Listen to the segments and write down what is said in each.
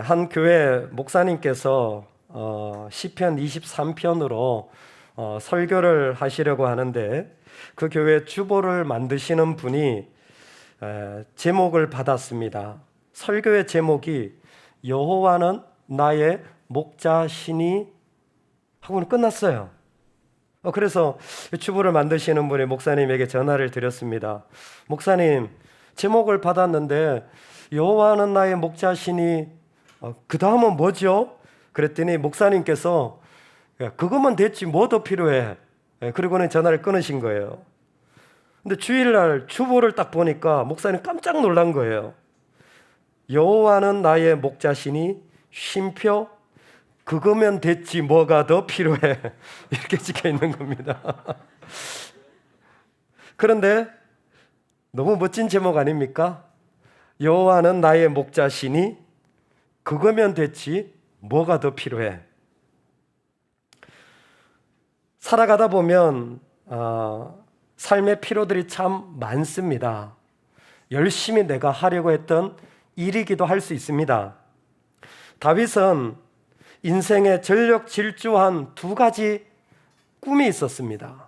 한 교회 목사님께서 시편 23편으로 설교를 하시려고 하는데 그 교회 주보를 만드시는 분이 제목을 받았습니다. 설교의 제목이 여호와는 나의 목자시니 하고는 끝났어요. 그래서 주보를 만드시는 분이 목사님에게 전화를 드렸습니다. 목사님, 제목을 받았는데 여호와는 나의 목자시니 그 다음은 뭐죠? 그랬더니 목사님께서 그것만 됐지 뭐 더 필요해? 그리고는 전화를 끊으신 거예요. 근데 주일날 주보를 딱 보니까 목사님 깜짝 놀란 거예요. 여호와는 나의 목자시니 쉼표 그거면 됐지 뭐가 더 필요해? 이렇게 찍혀 있는 겁니다. 그런데 너무 멋진 제목 아닙니까? 여호와는 나의 목자시니 그거면 됐지 뭐가 더 필요해? 살아가다 보면 삶의 필요들이 참 많습니다. 열심히 내가 하려고 했던 일이기도 할 수 있습니다. 다윗은 인생에 전력 질주한 두 가지 꿈이 있었습니다.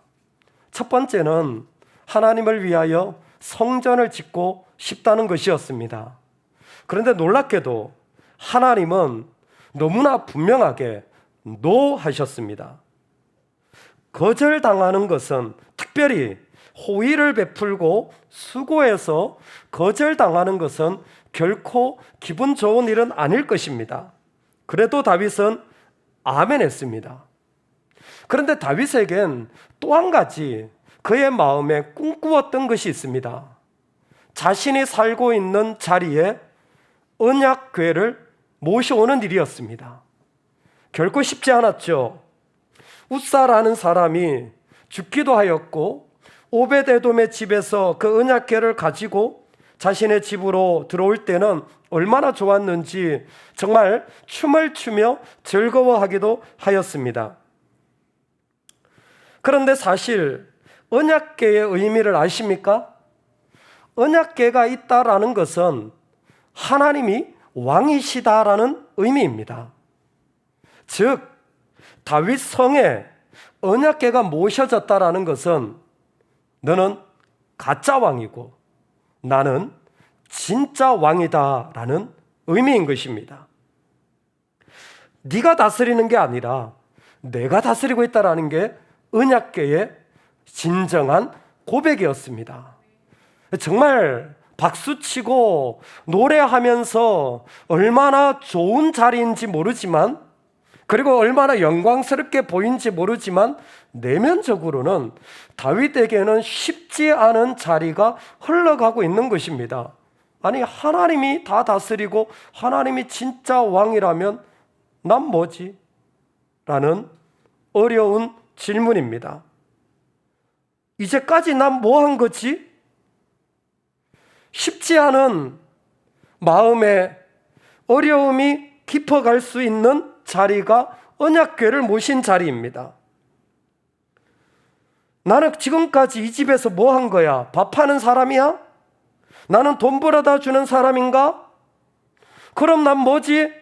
첫 번째는 하나님을 위하여 성전을 짓고 싶다는 것이었습니다. 그런데 놀랍게도 하나님은 너무나 분명하게 노하셨습니다. 거절당하는 것은, 특별히 호의를 베풀고 수고해서 거절당하는 것은 결코 기분 좋은 일은 아닐 것입니다. 그래도 다윗은 아멘 했습니다. 그런데 다윗에겐 또 한 가지 그의 마음에 꿈꾸었던 것이 있습니다. 자신이 살고 있는 자리에 언약궤를 모셔오는 일이었습니다. 결코 쉽지 않았죠. 웃사라는 사람이 죽기도 하였고 오벳에돔의 집에서 그 언약궤를 가지고 자신의 집으로 들어올 때는 얼마나 좋았는지 정말 춤을 추며 즐거워하기도 하였습니다. 그런데 사실 언약궤의 의미를 아십니까? 언약궤가 있다라는 것은 하나님이 왕이시다라는 의미입니다. 즉 다윗 성에 언약궤가 모셔졌다라는 것은 너는 가짜 왕이고 나는 진짜 왕이다라는 의미인 것입니다. 네가 다스리는 게 아니라 내가 다스리고 있다라는 게 언약궤의 진정한 고백이었습니다. 정말 박수치고 노래하면서 얼마나 좋은 자리인지 모르지만, 그리고 얼마나 영광스럽게 보이는지 모르지만 내면적으로는 다윗에게는 쉽지 않은 자리가 흘러가고 있는 것입니다. 아니, 하나님이 다 다스리고 하나님이 진짜 왕이라면 난 뭐지? 라는 어려운 질문입니다. 이제까지 난 뭐 한 거지? 쉽지 않은 마음에 어려움이 깊어갈 수 있는 자리가 언약궤를 모신 자리입니다. 나는 지금까지 이 집에서 뭐 한 거야? 밥하는 사람이야? 나는 돈 벌어다 주는 사람인가? 그럼 난 뭐지?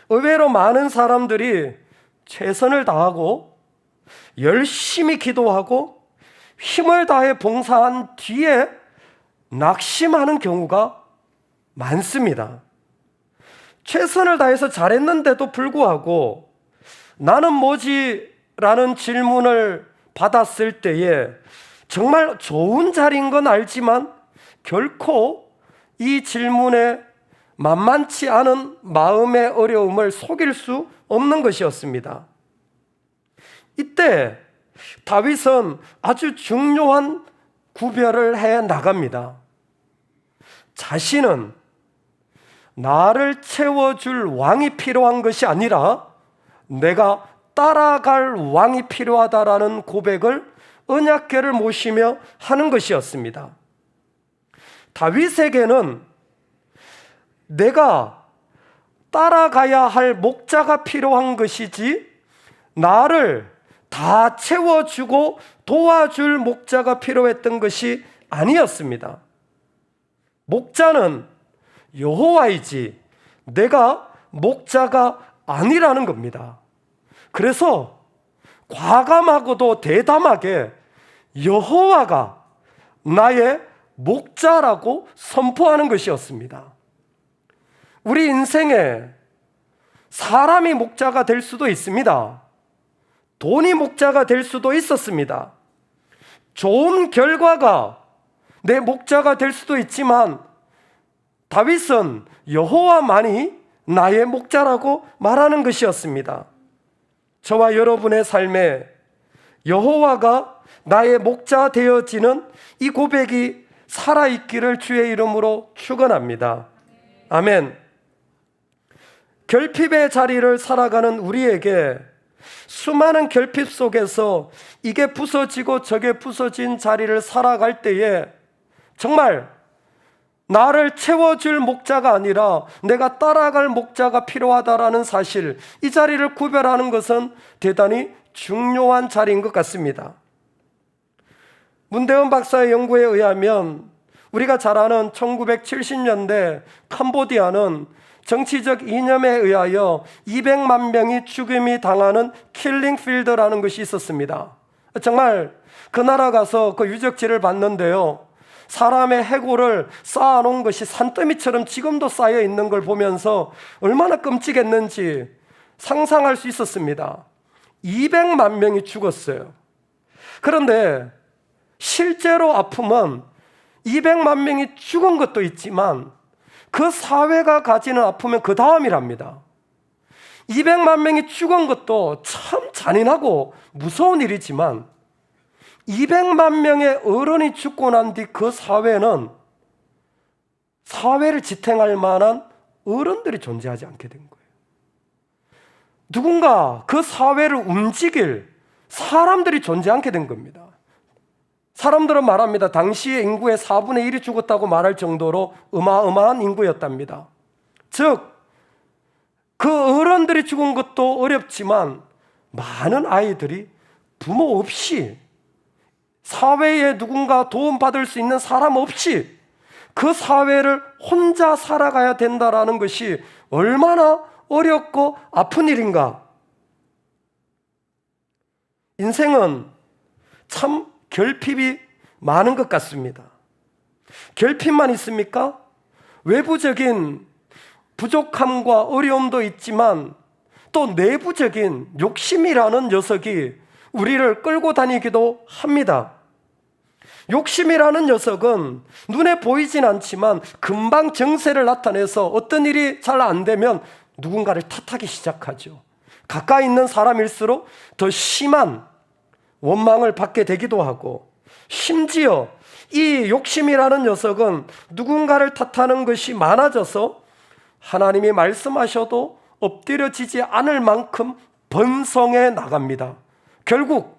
의외로 많은 사람들이 최선을 다하고 열심히 기도하고 힘을 다해 봉사한 뒤에 낙심하는 경우가 많습니다. 최선을 다해서 잘했는데도 불구하고 나는 뭐지? 라는 질문을 받았을 때에 정말 좋은 자리인 건 알지만 결코 이 질문에 만만치 않은 마음의 어려움을 속일 수 없는 것이었습니다. 이때 다윗은 아주 중요한 구별을 해 나갑니다. 자신은 나를 채워줄 왕이 필요한 것이 아니라 내가 따라갈 왕이 필요하다라는 고백을 언약궤를 모시며 하는 것이었습니다. 다윗에게는 내가 따라가야 할 목자가 필요한 것이지 나를 다 채워주고 도와줄 목자가 필요했던 것이 아니었습니다. 목자는 여호와이지 내가 목자가 아니라는 겁니다. 그래서 과감하고도 대담하게 여호와가 나의 목자라고 선포하는 것이었습니다. 우리 인생에 사람이 목자가 될 수도 있습니다. 돈이 목자가 될 수도 있었습니다. 좋은 결과가 내 목자가 될 수도 있지만 다윗은 여호와만이 나의 목자라고 말하는 것이었습니다. 저와 여러분의 삶에 여호와가 나의 목자 되어지는 이 고백이 살아있기를 주의 이름으로 축원합니다. 아멘. 결핍의 자리를 살아가는 우리에게 수많은 결핍 속에서 이게 부서지고 저게 부서진 자리를 살아갈 때에 정말 나를 채워줄 목자가 아니라 내가 따라갈 목자가 필요하다라는 사실, 이 자리를 구별하는 것은 대단히 중요한 자리인 것 같습니다. 문대원 박사의 연구에 의하면 우리가 잘 아는 1970년대 캄보디아는 정치적 이념에 의하여 200만 명이 죽임이 당하는 킬링필드라는 것이 있었습니다. 정말 그 나라 가서 그 유적지를 봤는데요, 사람의 해골을 쌓아놓은 것이 산더미처럼 지금도 쌓여 있는 걸 보면서 얼마나 끔찍했는지 상상할 수 있었습니다. 200만 명이 죽었어요. 그런데 실제로 아픔은 200만 명이 죽은 것도 있지만 그 사회가 가지는 아픔은 그 다음이랍니다. 200만 명이 죽은 것도 참 잔인하고 무서운 일이지만 200만 명의 어른이 죽고 난 뒤 그 사회는 사회를 지탱할 만한 어른들이 존재하지 않게 된 거예요. 누군가 그 사회를 움직일 사람들이 존재 않게 된 겁니다. 사람들은 말합니다. 당시의 인구의 4분의 1이 죽었다고 말할 정도로 어마어마한 인구였답니다. 즉, 그 어른들이 죽은 것도 어렵지만 많은 아이들이 부모 없이, 사회에 누군가 도움받을 수 있는 사람 없이 그 사회를 혼자 살아가야 된다는 것이 얼마나 어렵고 아픈 일인가. 인생은 참 결핍이 많은 것 같습니다. 결핍만 있습니까? 외부적인 부족함과 어려움도 있지만 또 내부적인 욕심이라는 녀석이 우리를 끌고 다니기도 합니다. 욕심이라는 녀석은 눈에 보이진 않지만 금방 정세를 나타내서 어떤 일이 잘 안 되면 누군가를 탓하기 시작하죠. 가까이 있는 사람일수록 더 심한 원망을 받게 되기도 하고, 심지어 이 욕심이라는 녀석은 누군가를 탓하는 것이 많아져서 하나님이 말씀하셔도 엎드려지지 않을 만큼 번성해 나갑니다. 결국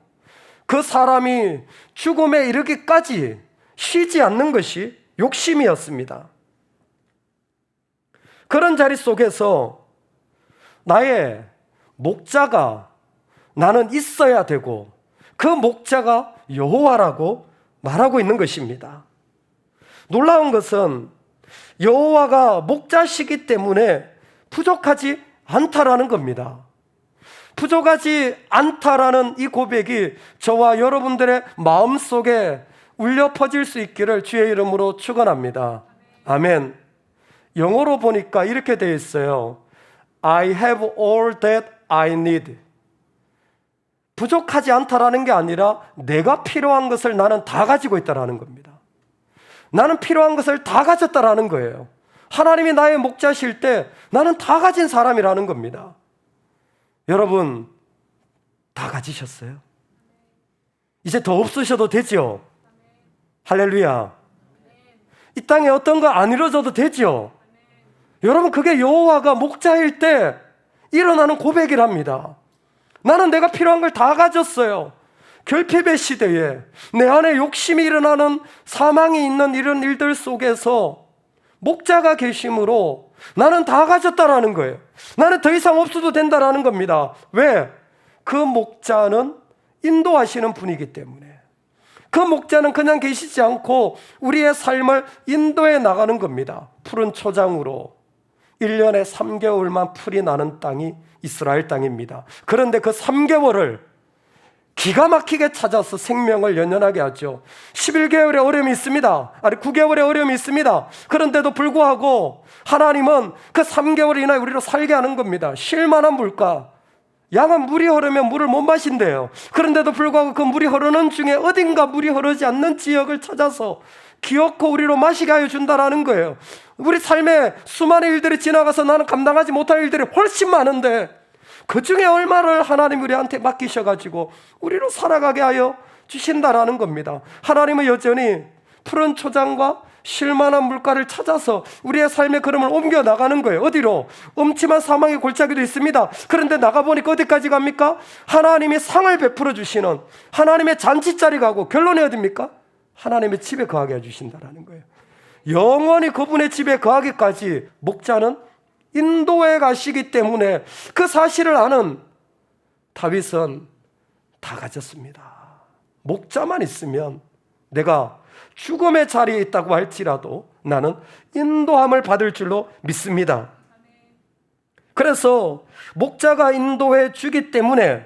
그 사람이 죽음에 이르기까지 쉬지 않는 것이 욕심이었습니다. 그런 자리 속에서 나의 목자가 나는 있어야 되고 그 목자가 여호와라고 말하고 있는 것입니다. 놀라운 것은 여호와가 목자시기 때문에 부족하지 않다라는 겁니다. 부족하지 않다라는 이 고백이 저와 여러분들의 마음속에 울려 퍼질 수 있기를 주의 이름으로 축원합니다. 아멘. 영어로 보니까 이렇게 되어 있어요. I have all that I need. 부족하지 않다라는 게 아니라 내가 필요한 것을 나는 다 가지고 있다라는 겁니다. 나는 필요한 것을 다 가졌다라는 거예요. 하나님이 나의 목자실 때 나는 다 가진 사람이라는 겁니다. 여러분, 다 가지셨어요? 이제 더 없으셔도 되죠? 할렐루야. 이 땅에 어떤 거 안 이루어져도 되죠? 여러분, 그게 여호와가 목자일 때 일어나는 고백이랍니다. 나는 내가 필요한 걸 다 가졌어요. 결핍의 시대에 내 안에 욕심이 일어나는, 사망이 있는 이런 일들 속에서 목자가 계심으로 나는 다 가졌다라는 거예요. 나는 더 이상 없어도 된다라는 겁니다. 왜? 그 목자는 인도하시는 분이기 때문에, 그 목자는 그냥 계시지 않고 우리의 삶을 인도해 나가는 겁니다. 푸른 초장으로 1년에 3개월만 풀이 나는 땅이 이스라엘 땅입니다. 그런데 그 3개월을 기가 막히게 찾아서 생명을 연연하게 하죠. 11개월의 어려움이 있습니다. 아니 9개월의 어려움이 있습니다. 그런데도 불구하고 하나님은 그 3개월이나 우리로 살게 하는 겁니다. 쉴만한 물가. 양은 물이 흐르면 물을 못 마신대요. 그런데도 불구하고 그 물이 흐르는 중에 어딘가 물이 흐르지 않는 지역을 찾아서 기어코 우리로 마시게 하여 준다라는 거예요. 우리 삶에 수많은 일들이 지나가서 나는 감당하지 못할 일들이 훨씬 많은데 그 중에 얼마를 하나님 우리한테 맡기셔가지고 우리로 살아가게 하여 주신다라는 겁니다. 하나님은 여전히 푸른 초장과 쉴만한 물가를 찾아서 우리의 삶의 걸음을 옮겨 나가는 거예요. 어디로? 음침한 사망의 골짜기도 있습니다. 그런데 나가보니까 어디까지 갑니까? 하나님이 상을 베풀어 주시는 하나님의 잔치자리 가고 결론이 어디입니까? 하나님의 집에 거하게 해주신다라는 거예요. 영원히 그분의 집에 거하기까지 목자는 인도에 가시기 때문에 그 사실을 아는 다윗은 다 가졌습니다. 목자만 있으면 내가 죽음의 자리에 있다고 할지라도 나는 인도함을 받을 줄로 믿습니다. 그래서 목자가 인도해 주기 때문에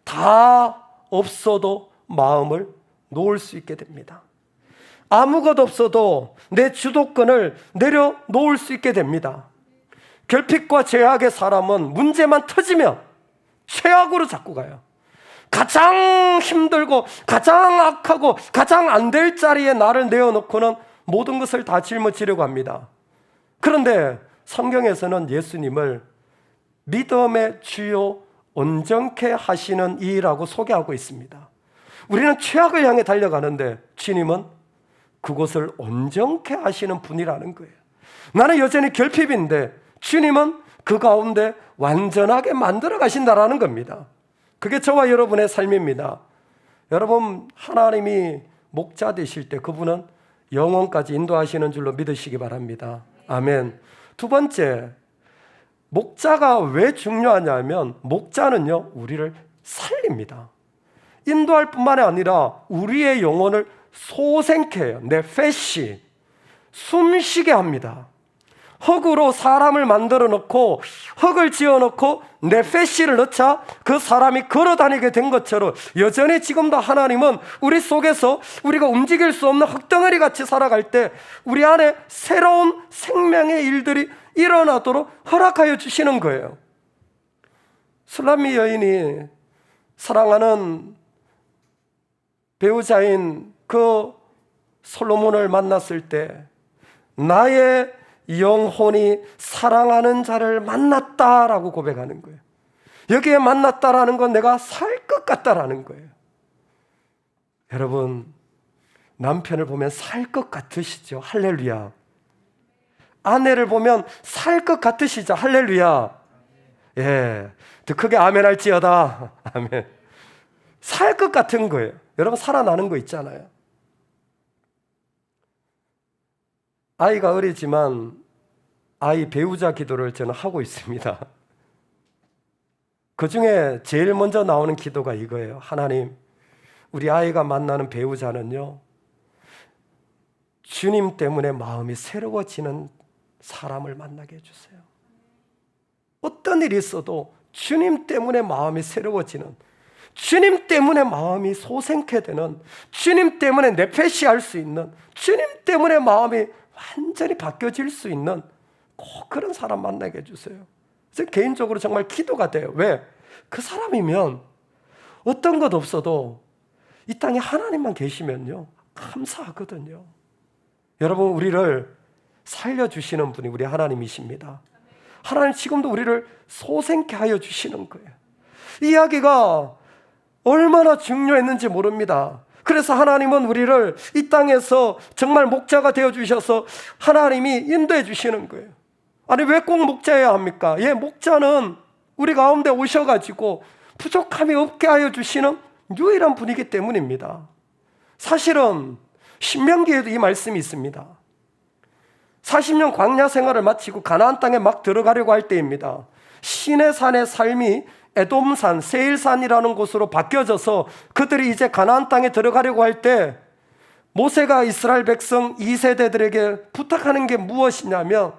다 없어도 마음을 놓을 수 있게 됩니다. 아무것도 없어도 내 주도권을 내려놓을 수 있게 됩니다. 결핍과 죄악의 사람은 문제만 터지면 최악으로 자꾸 가요. 가장 힘들고 가장 악하고 가장 안 될 자리에 나를 내어놓고는 모든 것을 다 짊어지려고 합니다. 그런데 성경에서는 예수님을 믿음의 주요 온전케 하시는 이라고 소개하고 있습니다. 우리는 최악을 향해 달려가는데 주님은 그곳을 온전케 하시는 분이라는 거예요. 나는 여전히 결핍인데 주님은 그 가운데 완전하게 만들어 가신다라는 겁니다. 그게 저와 여러분의 삶입니다. 여러분, 하나님이 목자 되실 때 그분은 영원까지 인도하시는 줄로 믿으시기 바랍니다. 아멘. 두 번째, 목자가 왜 중요하냐면 목자는요, 우리를 살립니다. 인도할 뿐만 아니라 우리의 영혼을 소생케 해요. 네페시, 숨쉬게 합니다. 흙으로 사람을 만들어 놓고 흙을 지어 놓고 네페시를 넣자 그 사람이 걸어 다니게 된 것처럼 여전히 지금도 하나님은 우리 속에서 우리가 움직일 수 없는 흙덩어리 같이 살아갈 때 우리 안에 새로운 생명의 일들이 일어나도록 허락하여 주시는 거예요. 술람미 여인이 사랑하는 배우자인 그 솔로몬을 만났을 때 나의 영혼이 사랑하는 자를 만났다라고 고백하는 거예요. 여기에 만났다라는 건 내가 살 것 같다라는 거예요. 여러분, 남편을 보면 살 것 같으시죠? 할렐루야. 아내를 보면 살 것 같으시죠? 할렐루야. 예, 더 크게 아멘 할지어다. 아멘. 살 것 같은 거예요. 여러분, 살아나는 거 있잖아요. 아이가 어리지만 아이 배우자 기도를 저는 하고 있습니다. 그 중에 제일 먼저 나오는 기도가 이거예요. 하나님, 우리 아이가 만나는 배우자는요, 주님 때문에 마음이 새로워지는 사람을 만나게 해주세요. 어떤 일이 있어도 주님 때문에 마음이 새로워지는, 주님 때문에 마음이 소생케 되는, 주님 때문에 네페시할 수 있는, 주님 때문에 마음이 완전히 바뀌어질 수 있는 꼭 그런 사람 만나게 해주세요. 그래서 개인적으로 정말 기도가 돼요. 왜? 그 사람이면 어떤 것 없어도 이 땅에 하나님만 계시면요 감사하거든요. 여러분, 우리를 살려주시는 분이 우리 하나님이십니다. 하나님 지금도 우리를 소생케 하여 주시는 거예요. 이 이야기가 얼마나 중요했는지 모릅니다. 그래서 하나님은 우리를 이 땅에서 정말 목자가 되어주셔서 하나님이 인도해 주시는 거예요. 아니, 왜 꼭 목자여야 합니까? 예, 목자는 우리 가운데 오셔가지고 부족함이 없게 하여 주시는 유일한 분이기 때문입니다. 사실은 신명기에도 이 말씀이 있습니다. 40년 광야 생활을 마치고 가나안 땅에 막 들어가려고 할 때입니다. 시내산의 삶이 에돔산, 세일산이라는 곳으로 바뀌어져서 그들이 이제 가나안 땅에 들어가려고 할 때 모세가 이스라엘 백성 2세대들에게 부탁하는 게 무엇이냐면,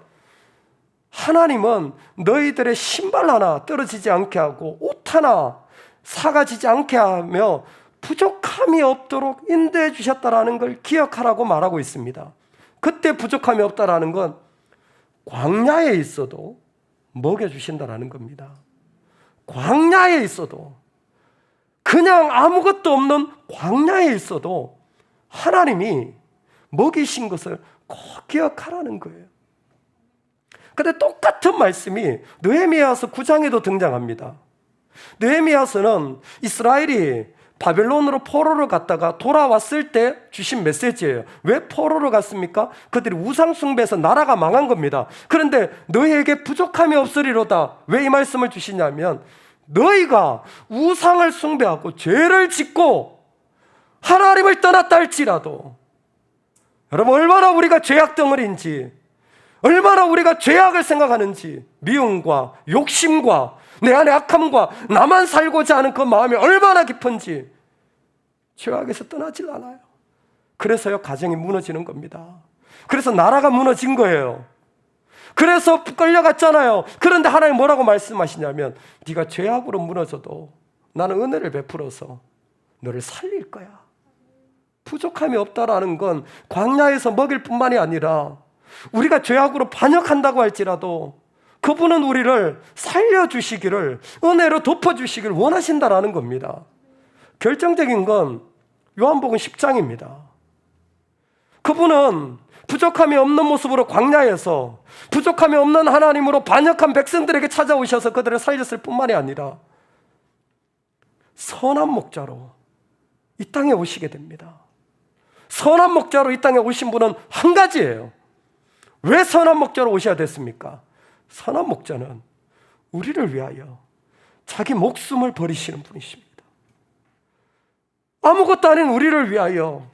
하나님은 너희들의 신발 하나 떨어지지 않게 하고 옷 하나 사가지지 않게 하며 부족함이 없도록 인도해 주셨다라는 걸 기억하라고 말하고 있습니다. 그때 부족함이 없다라는 건 광야에 있어도 먹여주신다라는 겁니다. 광야에 있어도, 그냥 아무것도 없는 광야에 있어도 하나님이 먹이신 것을 꼭 기억하라는 거예요. 근데 똑같은 말씀이 느헤미야서 9장에도 등장합니다. 느헤미야서는 이스라엘이 바벨론으로 포로를 갔다가 돌아왔을 때 주신 메시지예요. 왜 포로를 갔습니까? 그들이 우상 숭배해서 나라가 망한 겁니다. 그런데 너희에게 부족함이 없으리로다. 왜 이 말씀을 주시냐면, 너희가 우상을 숭배하고 죄를 짓고 하나님을 떠났다 할지라도, 여러분 얼마나 우리가 죄악 덩어리인지, 얼마나 우리가 죄악을 생각하는지, 미움과 욕심과 내 안에 악함과 나만 살고자 하는 그 마음이 얼마나 깊은지 죄악에서 떠나질 않아요. 그래서요, 가정이 무너지는 겁니다. 그래서 나라가 무너진 거예요. 그래서 끌려갔잖아요. 그런데 하나님 뭐라고 말씀하시냐면, 네가 죄악으로 무너져도 나는 은혜를 베풀어서 너를 살릴 거야. 부족함이 없다라는 건 광야에서 먹일 뿐만이 아니라 우리가 죄악으로 반역한다고 할지라도 그분은 우리를 살려주시기를, 은혜로 덮어주시기를 원하신다라는 겁니다. 결정적인 건 요한복음 10장입니다. 그분은 부족함이 없는 모습으로 광야에서 부족함이 없는 하나님으로 반역한 백성들에게 찾아오셔서 그들을 살렸을 뿐만이 아니라 선한 목자로 이 땅에 오시게 됩니다. 선한 목자로 이 땅에 오신 분은 한 가지예요. 왜 선한 목자로 오셔야 됐습니까? 선한 목자는 우리를 위하여 자기 목숨을 버리시는 분이십니다. 아무것도 아닌 우리를 위하여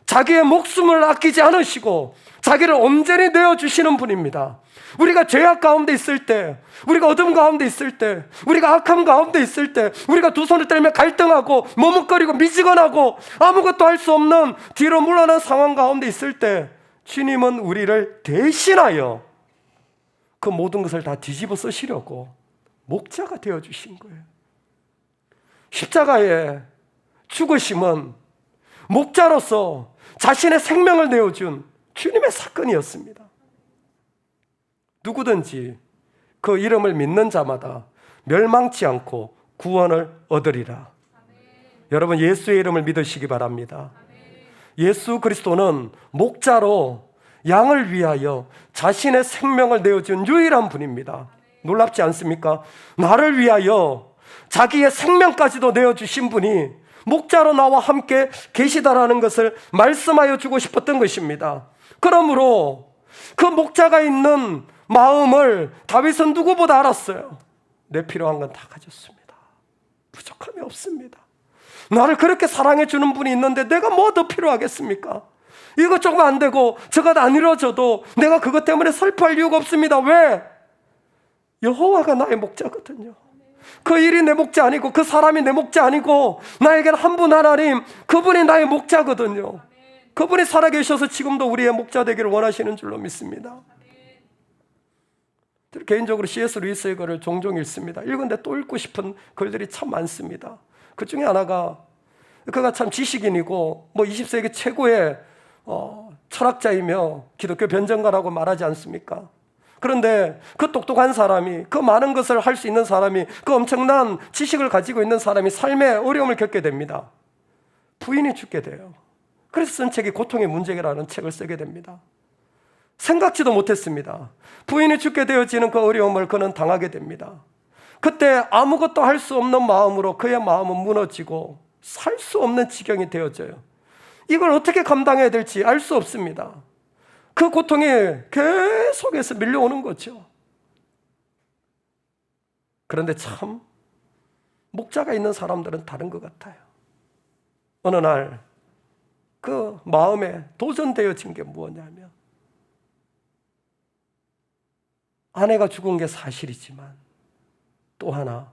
자기의 목숨을 아끼지 않으시고 자기를 온전히 내어주시는 분입니다. 우리가 죄악 가운데 있을 때, 우리가 어둠 가운데 있을 때, 우리가 악함 가운데 있을 때, 우리가 두 손을 떨며 갈등하고 머뭇거리고 미지근하고 아무것도 할 수 없는 뒤로 물러난 상황 가운데 있을 때, 주님은 우리를 대신하여 그 모든 것을 다 뒤집어 쓰시려고 목자가 되어주신 거예요. 십자가의 죽으심은 목자로서 자신의 생명을 내어준 주님의 사건이었습니다. 누구든지 그 이름을 믿는 자마다 멸망치 않고 구원을 얻으리라. 여러분, 예수의 이름을 믿으시기 바랍니다. 예수 그리스도는 목자로 양을 위하여 자신의 생명을 내어준 유일한 분입니다. 놀랍지 않습니까? 나를 위하여 자기의 생명까지도 내어주신 분이 목자로 나와 함께 계시다라는 것을 말씀하여 주고 싶었던 것입니다. 그러므로 그 목자가 있는 마음을 다윗은 누구보다 알았어요. 내 필요한 건 다 가졌습니다. 부족함이 없습니다. 나를 그렇게 사랑해 주는 분이 있는데 내가 뭐 더 필요하겠습니까? 이거 조금 안 되고 저거 안 이루어져도 내가 그것 때문에 슬퍼할 이유가 없습니다. 왜? 여호와가 나의 목자거든요. 그 일이 내 목자 아니고 그 사람이 내 목자 아니고 나에게는 한 분 하나님, 그분이 나의 목자거든요. 그분이 살아계셔서 지금도 우리의 목자 되기를 원하시는 줄로 믿습니다. 개인적으로 C.S. 루이스의 글을 종종 읽습니다. 읽은데 또 읽고 싶은 글들이 참 많습니다. 그 중에 하나가, 그가 참 지식인이고 20세기 최고의 철학자이며 기독교 변증가라고 말하지 않습니까? 그런데 그 똑똑한 사람이, 그 많은 것을 할 수 있는 사람이, 그 엄청난 지식을 가지고 있는 사람이 삶의 어려움을 겪게 됩니다. 부인이 죽게 돼요. 그래서 쓴 책이 고통의 문제라는 책을 쓰게 됩니다. 생각지도 못했습니다. 부인이 죽게 되어지는 그 어려움을 그는 당하게 됩니다. 그때 아무것도 할 수 없는 마음으로 그의 마음은 무너지고 살 수 없는 지경이 되어져요. 이걸 어떻게 감당해야 될지 알 수 없습니다. 그 고통이 계속해서 밀려오는 거죠. 그런데 참 목자가 있는 사람들은 다른 것 같아요. 어느 날 그 마음에 도전되어진 게 무엇냐면, 아내가 죽은 게 사실이지만 또 하나,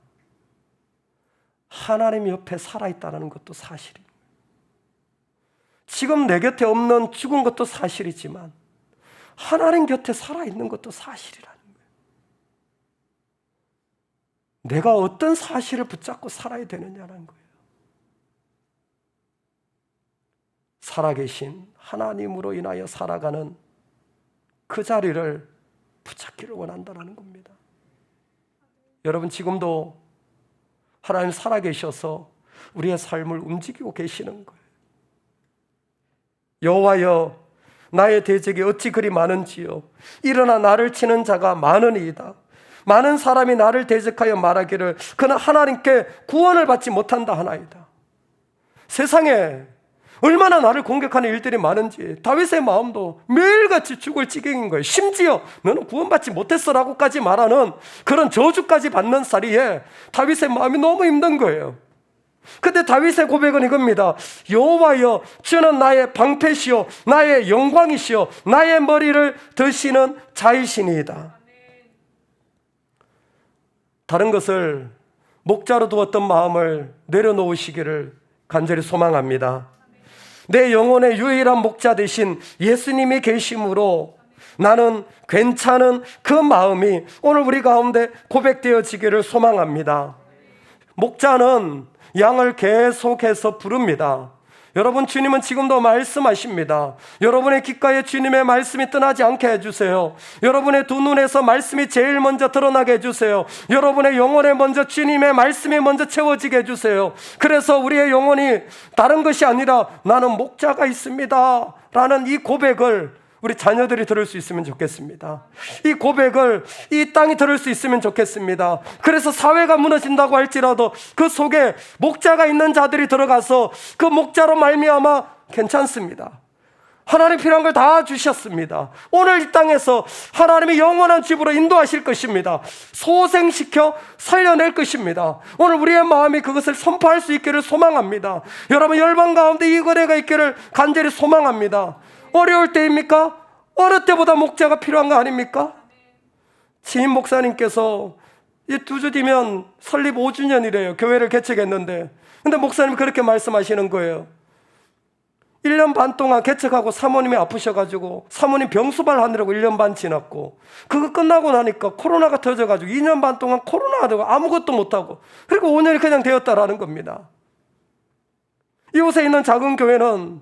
하나님 옆에 살아있다는 것도 사실입니다. 지금 내 곁에 없는 죽은 것도 사실이지만 하나님 곁에 살아있는 것도 사실이라는 거예요. 내가 어떤 사실을 붙잡고 살아야 되느냐는 거예요. 살아계신 하나님으로 인하여 살아가는 그 자리를 붙잡기를 원한다는 겁니다. 여러분, 지금도 하나님 살아계셔서 우리의 삶을 움직이고 계시는 거예요. 여호와여, 나의 대적이 어찌 그리 많은지요. 일어나 나를 치는 자가 많으니이다. 많은 사람이 나를 대적하여 말하기를 그는 하나님께 구원을 받지 못한다 하나이다. 세상에 얼마나 나를 공격하는 일들이 많은지 다윗의 마음도 매일같이 죽을 지경인 거예요. 심지어 너는 구원받지 못했어라고까지 말하는 그런 저주까지 받는 사리에 다윗의 마음이 너무 힘든 거예요. 근데 다윗의 고백은 이겁니다. 여호와여, 주는 나의 방패시오 나의 영광이시오 나의 머리를 드시는 자이시니이다. 다른 것을 목자로 두었던 마음을 내려놓으시기를 간절히 소망합니다. 내 영혼의 유일한 목자 되신 예수님이 계심으로 나는 괜찮은 그 마음이 오늘 우리 가운데 고백되어지기를 소망합니다. 목자는 양을 계속해서 부릅니다. 여러분, 주님은 지금도 말씀하십니다. 여러분의 귓가에 주님의 말씀이 떠나지 않게 해주세요. 여러분의 두 눈에서 말씀이 제일 먼저 드러나게 해주세요. 여러분의 영혼에 먼저 주님의 말씀이 먼저 채워지게 해주세요. 그래서 우리의 영혼이 다른 것이 아니라 나는 목자가 있습니다 라는 이 고백을 우리 자녀들이 들을 수 있으면 좋겠습니다. 이 고백을 이 땅이 들을 수 있으면 좋겠습니다. 그래서 사회가 무너진다고 할지라도 그 속에 목자가 있는 자들이 들어가서 그 목자로 말미암아 괜찮습니다. 하나님 필요한 걸 다 주셨습니다. 오늘 이 땅에서 하나님이 영원한 집으로 인도하실 것입니다. 소생시켜 살려낼 것입니다. 오늘 우리의 마음이 그것을 선포할 수 있기를 소망합니다. 여러분, 열방 가운데 이 은혜가 있기를 간절히 소망합니다. 어려울 때입니까? 어느 때보다 목자가 필요한 거 아닙니까? 지인 목사님께서 이 2주 뒤면 설립 5주년이래요. 교회를 개척했는데. 근데 목사님이 그렇게 말씀하시는 거예요. 1년 반 동안 개척하고 사모님이 아프셔가지고 사모님 병수발 하느라고 1년 반 지났고, 그거 끝나고 나니까 코로나가 터져가지고 2년 반 동안 코로나 하다가 아무것도 못하고, 그리고 5년이 그냥 되었다라는 겁니다. 이곳에 있는 작은 교회는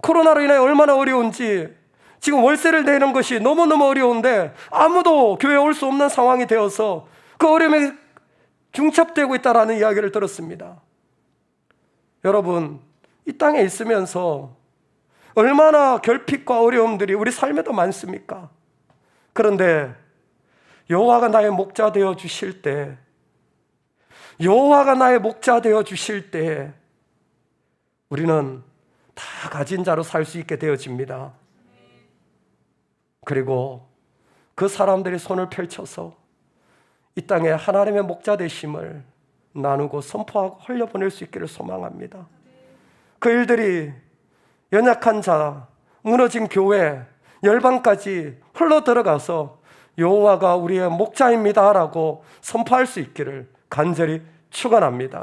코로나로 인해 얼마나 어려운지, 지금 월세를 내는 것이 너무너무 어려운데 아무도 교회에 올 수 없는 상황이 되어서 그 어려움에 중첩되고 있다는 이야기를 들었습니다. 여러분, 이 땅에 있으면서 얼마나 결핍과 어려움들이 우리 삶에도 많습니까? 그런데 여호와가 나의 목자 되어 주실 때, 여호와가 나의 목자 되어 주실 때 우리는 다 가진 자로 살 수 있게 되어집니다. 그리고 그 사람들이 손을 펼쳐서 이 땅에 하나님의 목자 되심을 나누고 선포하고 흘려보낼 수 있기를 소망합니다. 그 일들이 연약한 자, 무너진 교회, 열방까지 흘러 들어가서 여호와가 우리의 목자입니다 라고 선포할 수 있기를 간절히 축원합니다.